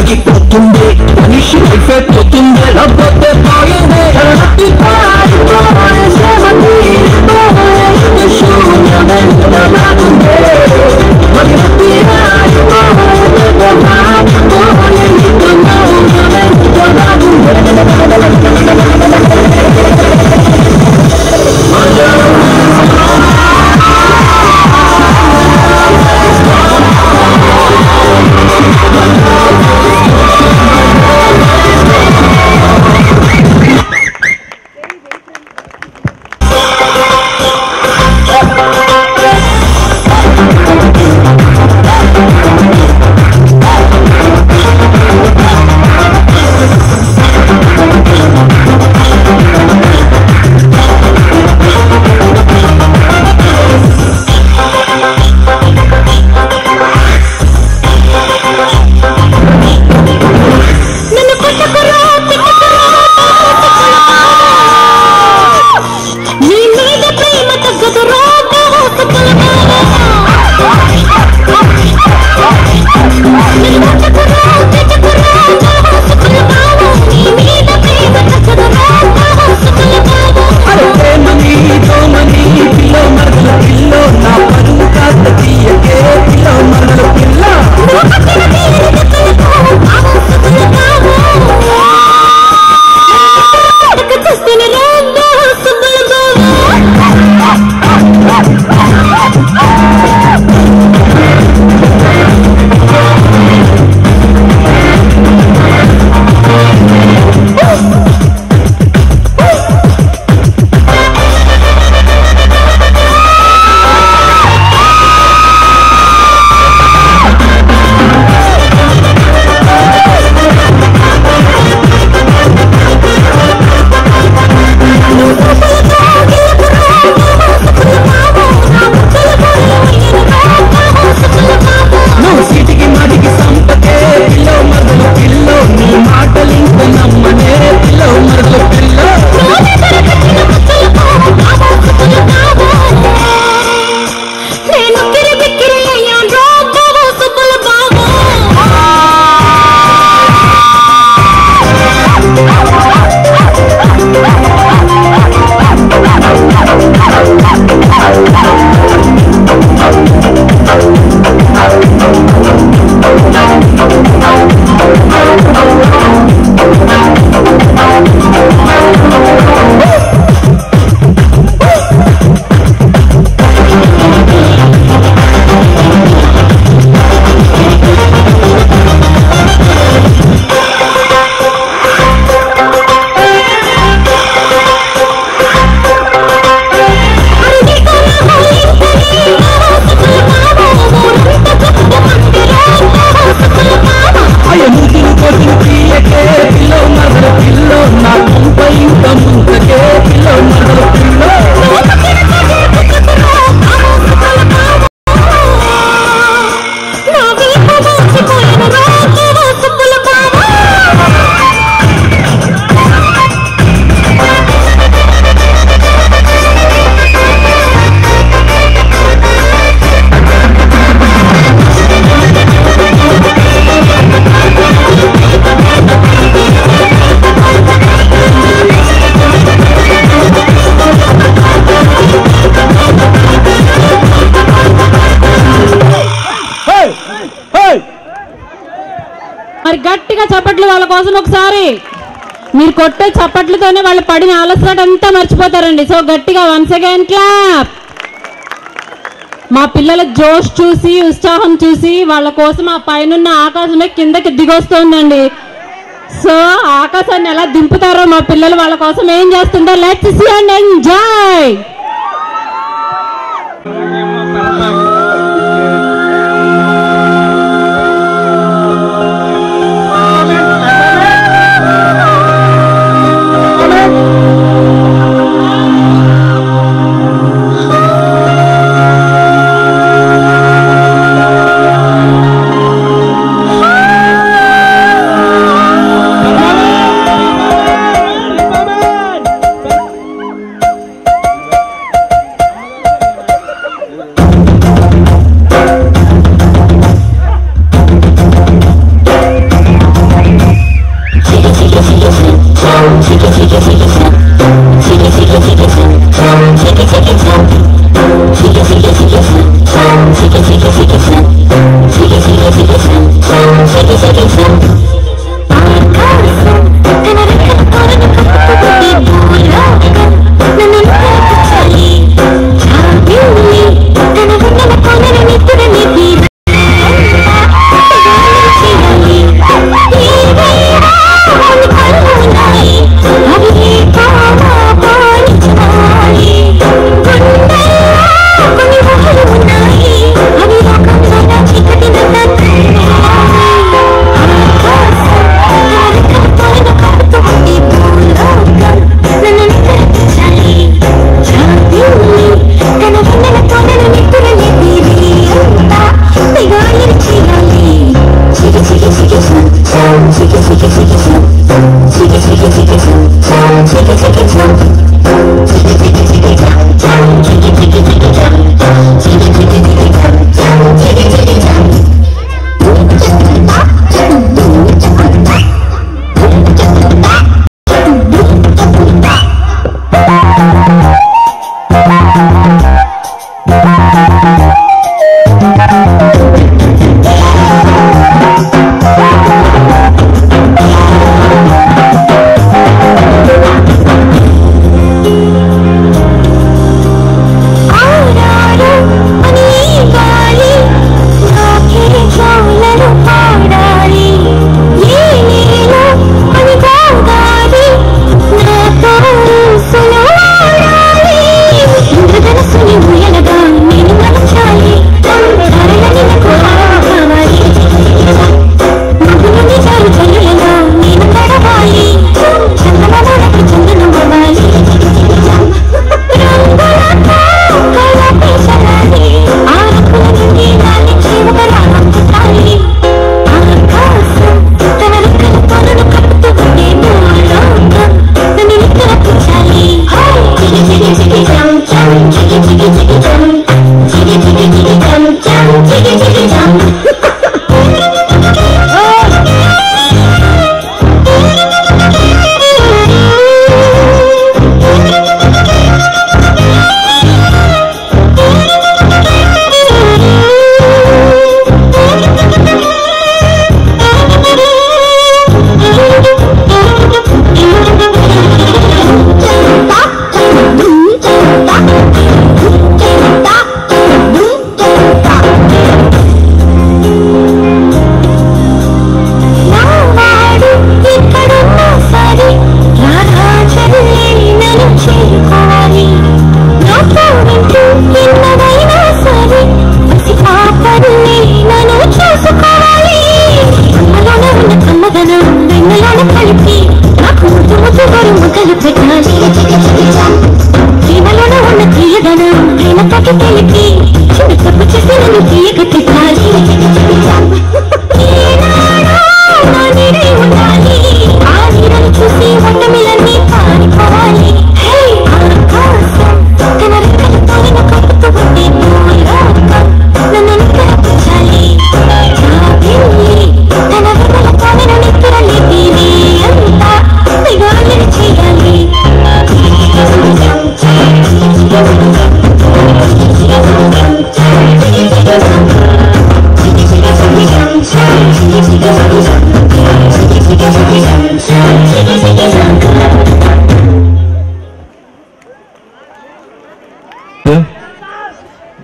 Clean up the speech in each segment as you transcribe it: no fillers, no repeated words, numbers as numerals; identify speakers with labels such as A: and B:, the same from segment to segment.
A: ఆగిపోతుంది మనిషి లైఫ్ పోతుంది లేకపోతే పోయింది
B: మరి గట్టిగా చప్పట్లు వాళ్ళ కోసం ఒకసారి. మీరు కొట్టే చప్పట్లతోనే వాళ్ళు పడిన అలసట అంతా మర్చిపోతారండి. సో గట్టిగా వన్స్ అగైన్ క్లాప్. మా పిల్లల జోష్ చూసి ఉత్సాహం చూసి వాళ్ళ కోసం ఆ పైనున్న ఆకాశమే కిందకి దిగొస్తుందండి. సో ఆకాశాన్ని ఎలా దింపుతారో మా పిల్లలు వాళ్ళ కోసం ఏం చేస్తుందో లెట్స్ సీ అండ్ ఎంజాయ్.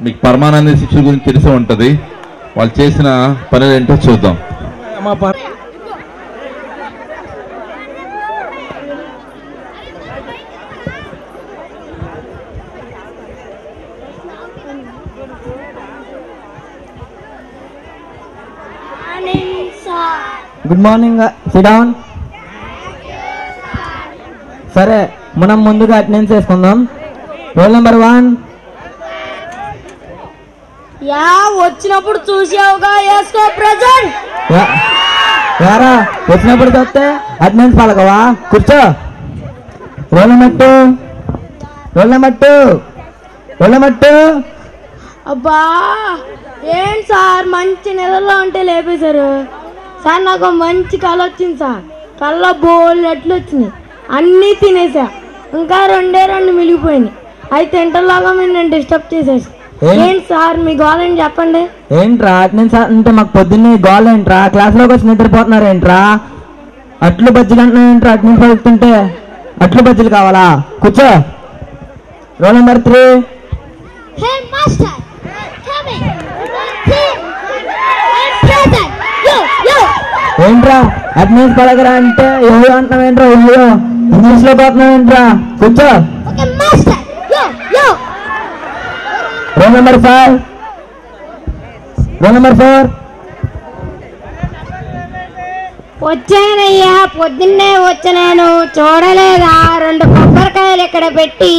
C: మీకు పరమానంద శిష్యుల గురించి తెలిసి ఉంటది. వాళ్ళు చేసిన పనులు ఏంటో చూద్దాం.
D: Good morning. SIT down. సరే, మనం ముందుగా అటెండెన్స్ వేసుకుందాం. Roll number 1.
E: యా వచ్చినప్పుడు చూసావుగా వేసుకో ప్రెజెంట్.
D: యారా వచ్చినప్పుడు చూస్తే అటెండెన్స్ పలకవా? కూర్చో. Roll number 2. Roll number 2. Roll number 2.
E: అబ్బా ఏంటి సార్ మంచి నిద్రలో ఉంటే లేపేశారు సార్. నాకు మంచి కళ వచ్చింది సార్. కళ్ళ బోల్ ఎట్లు వచ్చినాయి, అన్నీ తినేసా. ఇంకా 2 మిగిలిపోయినాయి. అవి తింటలాగా మీరు నేను డిస్టర్బ్ చేసేసి ఏంటి సార్ మీ గోల్ ఏంటి చెప్పండి.
D: ఏంట్రా అటెండెన్స్ అంటే మాకు పొద్దున్నే గోల్ ఏంట్రా, క్లాస్లోకి వచ్చి నిద్రపోతున్నారు ఏంట్రా, అట్లు బజ్జీలు అంటున్నావు ఏంట్రా, అటెండెన్స్ పడుతుంటే అట్లు బజ్జీలు కావాలా? కూర్చో. Roll number 3.
F: Hey master, come in. Present. Yo.
D: ఏంట్రా అటెండెన్స్ పడగరా అంటే ఏదో అంటున్నావు ఏంట్రా, ఏదో ఇంగ్లీష్ లో పోతున్నావు ఏంట్రా? కూర్చో.
F: Okay master. Yo.
D: Roll number 5. Roll number 4.
E: వచ్చానయ్యా, పొద్దున్నే వచ్చాను. చూడలేదా? 2 కొబ్బరికాయలు ఇక్కడ పెట్టి,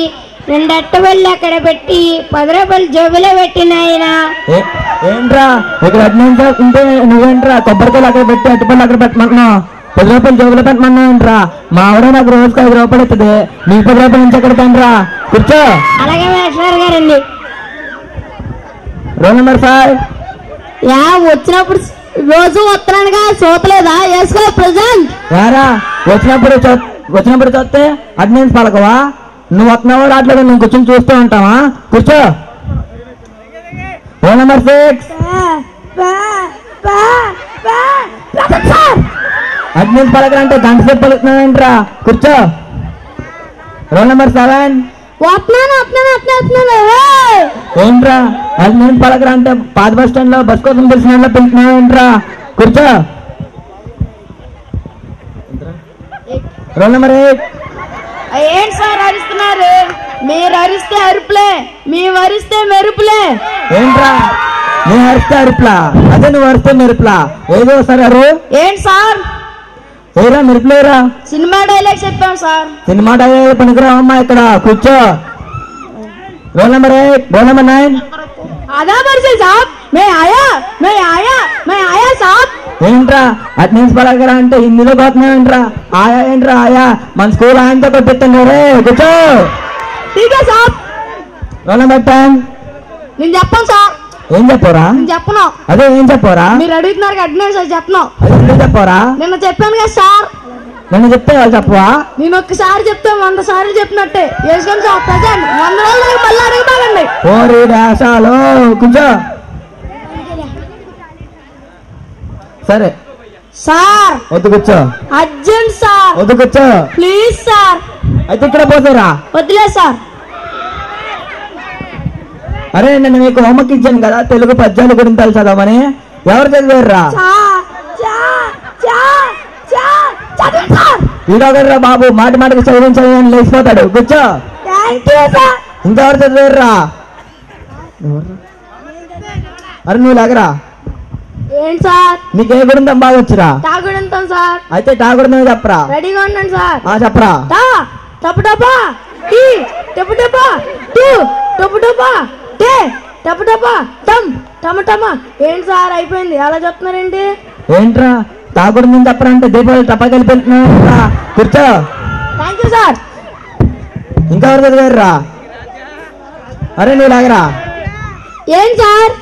E: 2 అట్టబళ్ళు అక్కడ పెట్టి, 10 రూపాయలు జోబులో పెట్టినాయన.
D: ఏంట్రా ఇక్కడ అటెండెన్స్ ఉంటే నువ్వేంట్రా కొబ్బరికాయలు అక్కడ పెట్టి అట్టుపల్లి అక్కడ పెట్టమంటున్నావు, 10 రూపాయలు జోబులో పెట్టమన్నావు ఏంట్రా? మా ఆవిడ నాకు రోజుకు 5 రూపాయలు ఇస్తుంది, నీ 10 రూపాయల నుంచి ఎక్కడ తండ్రా? కూర్చో.
E: అలాగే మేస్టర్ గారండి.
D: Roll number 5.
E: వచ్చినప్పుడు రోజు వస్తున్నానుగా, చూతలేదా? వేసుకో ప్రజెంట్.
D: యారా వచ్చినప్పుడు చూస్తే అటెండెన్స్ పలకవా? నువ్వు వస్తున్నావో రావట్లేదు, నువ్వు కూర్చొని చూస్తూ ఉంటావా? కూర్చో. Roll number 6. అటెండెన్స్ పలకరంటే గంట సేపు పలుకుతున్నావేంట్రా? కూర్చో. Roll number 7.
E: వస్తున్నాను.
D: ఏంట్రా అటెండెన్స్ పలకరా అంటే పాత బస్ స్టాండ్ లో బస్ కోసం పిలిచిన పిలుస్తున్నావేంట్రా? కూర్చో. Roll number 8.
E: ఏంటి సార్ అరుస్తున్నారు? మీరు అరిస్తే అరుపులే, మేము అరిస్తే మెరుపులే.
D: ఏంట్రా నేను అరిస్తే అరుపులా, అదే నువ్వు అరిస్తే మెరుపులా, ఏదో సరే అరు.
E: ఏంటి సార్?
D: ఏరా మెరుపులేరా?
E: సినిమా డైలాగ్ చెప్పాం సార్.
D: సినిమా డైలాగ్ పనికిరావమ్మా ఇక్కడ. కూర్చో. Roll number 8. Roll number 9.
E: आधा पर्सेंट साहब मैं आया साहब.
D: ఏంట్రా అటెండెన్స్ పలకరా అంటే హిందీలో పోతున్నావు ఏంట్రా? ఆయా ఏంట్రా ఆయా, మన స్కూల్ ఆయనతో కొట్టిస్తాను రే. కూర్చో.
E: ठीक है साहब.
D: Roll number 10.
E: నేను చెప్పను సార్.
D: ఏం చెప్పరా?
E: నేను చెప్పను.
D: అదే ఏం చెప్పరా?
E: మీరు అడుగుతున్నారు అటెండెన్స్ అది చెప్పను.
D: అదే ఎందుకు చెప్పరా?
E: నిన్న చెప్పాను కదా సార్.
D: నన్ను చెప్తే వాళ్ళు చెప్పవా?
E: నేను ఒక్కసారి చెప్తే 100 సార్లు చెప్పినట్టే. వేసుకొని సార్ ప్రజెంట్ 100 రోజులు మళ్ళీ అడగబాగండి.
D: ఓరి వేషాలు. కూర్చో. సరే
E: సార్
D: వద్దు కూర్చో.
E: Urgent sir.
D: వద్దు కూర్చో.
E: Please sir.
D: అయితే ఇక్కడ పోతారా?
E: వద్దులే సార్.
D: అరే నేను మీకు హోంవర్క్ ఇచ్చాను కదా తెలుగు పద్యాలు గురించి చదవమని, ఎవరు చదివారా? ఈడొకర్రా బాబు మాట మాటకి చదివించాలని లేచిపోతాడు. కూర్చో. ఇంకెవరు చదివారా? అరే నువ్వు లేకరా.
E: ఏంటి సార్?
D: నీకే గురించి బాగా వచ్చిరా?
E: తాగుడంతాం సార్.
D: అయితే తాగుడు చెప్పరా?
E: రెడీగా ఉండండి సార్.
D: చెప్పరా?
E: టపు టపా టీ టపు టపా టూ టపు టపా టే టపు టపా టమ్ టమ టమ. ఏంటి సార్ అయిపోయింది అలా చెప్తున్నారేంటి?
D: ఏంట్రా తాగుడు నుంచి చెప్పరా అంటే దీపావళి టపాకాయలు పెడుతున్నా. కూర్చో.
E: Thank you sir.
D: ఇంకెవరు చదివారా? అరే నువ్వు లాగరా.
E: ఏం సార్?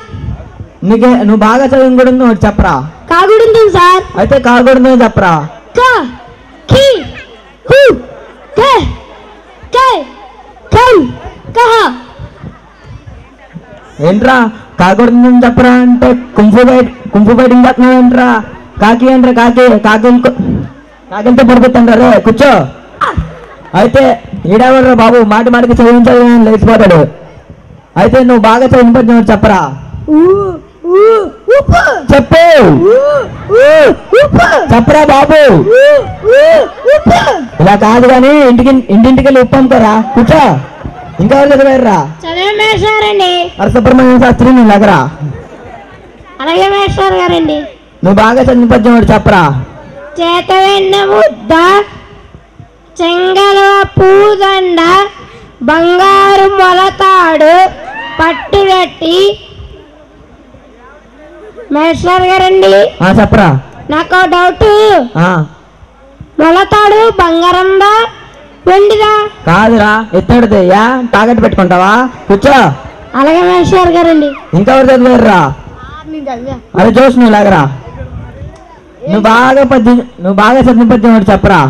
D: నువ్వు బాగా చదివిన కూడా ఒకటి చెప్పరా?
E: కాగుడుంటుంది సార్.
D: అయితే కాకూడదు చెప్పరా?
E: క కి కు కే కే కం కహ.
D: ఏంట్రా కాకూడదు చెప్పరా అంటే కుంఫు బయటింగ్ చెప్తున్నావు ఏంట్రా? కాకి ఏంట్రా? కాకిలతో పడిపోతాండ్రా. కూర్చో. అయితే ఈడెవర్రా బాబు మాట మాటకి చదివించాలి లేచిపోతాడు. అయితే నువ్వు బాగా చదివిన పద్యం చెప్పరా? చెప్పు. చెప్పరా బాబు. ఇలా కాదు కానీ ఇంటింటికి వెళ్ళి ఉప్పు అమ్ముతారా? కూర్చో. ఇంకెవరు చదివారా?
E: చదివే మేస్టర్ అండి.
D: సుబ్రహ్మణ్యం శాస్త్రి నువ్వు లాగరా.
E: అలాగే మేస్టర్ గారండి.
D: నువ్వు బాగా చదివిన పద్యం ఒకటి చెప్పరా?
E: చేత వెన్న ముద్ద చెంగల పూదండ బంగారు మొలతాడు పట్టుగట్టి. మేస్టర్ గారండి
D: చెప్పరా.
E: నాకు డౌట్, మొలతాడు బంగారందా వెండిదా?
D: కాదురా ఎత్తడిదయ్యా. తాగట్టు పెట్టుకుంటావా? కూర్చో.
E: అలాగే మేస్టర్ గారండి.
D: ఇంకెవరు చదివారా? అరే జోష్ నువ్వు లాగరా. నువ్వు బాగా చదివిన పద్యం ఒకటి చెప్పరా?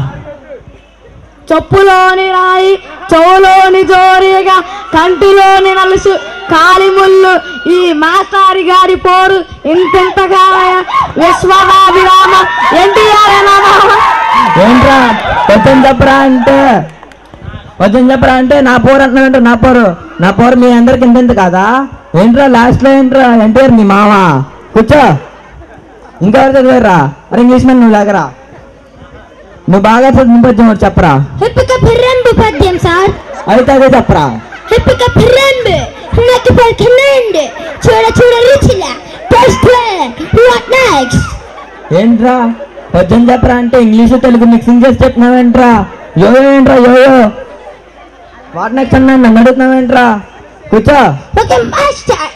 E: చెప్పులోని రాయి చెవులోని జోరిగా కంటిలోని నలుసు కాలిముళ్ళు ఈ మాస్టారి గారి పోరు ఇంతగా విశ్వనాభిరామ ఎన్టీఆర్
D: ఏంట్రా కొంచెం చెప్పరా అంటే నా పోరు అంటున్నావంటే నా పోరు మీ అందరికి ఇంత కాదా? ఏంట్రా లాస్ట్ లో ఏంట్రా ఎన్టీఆర్ మీ మామ? కూర్చో. ఇంకెవరు చదివారా? అరే ఇంగ్లీష్ మ్యాన్ నువ్వు లాగరా, నువ్వు బాగా చదివింపద్యం చెప్పరా.
F: Hippica Pirambu పద్యం సార్.
D: అయితే అదే చెప్పరా.
F: Hippica Pirambu నాకు పలకనండి చూడ చూడ రుచిలా టెస్ట్ వాట్ నెక్స్ట్.
D: ఏంట్రా పద్యం చెప్పరా అంటే ఇంగ్లీష్ తెలుగు మిక్సింగ్ చేసి చెప్తున్నావేంట్రా? యోయో ఏంట్రా యోయో? వాట్ నెక్స్ట్ అన్నా నన్ను అడుగుతున్నావేంట్రా? కూర్చో.
F: Okay master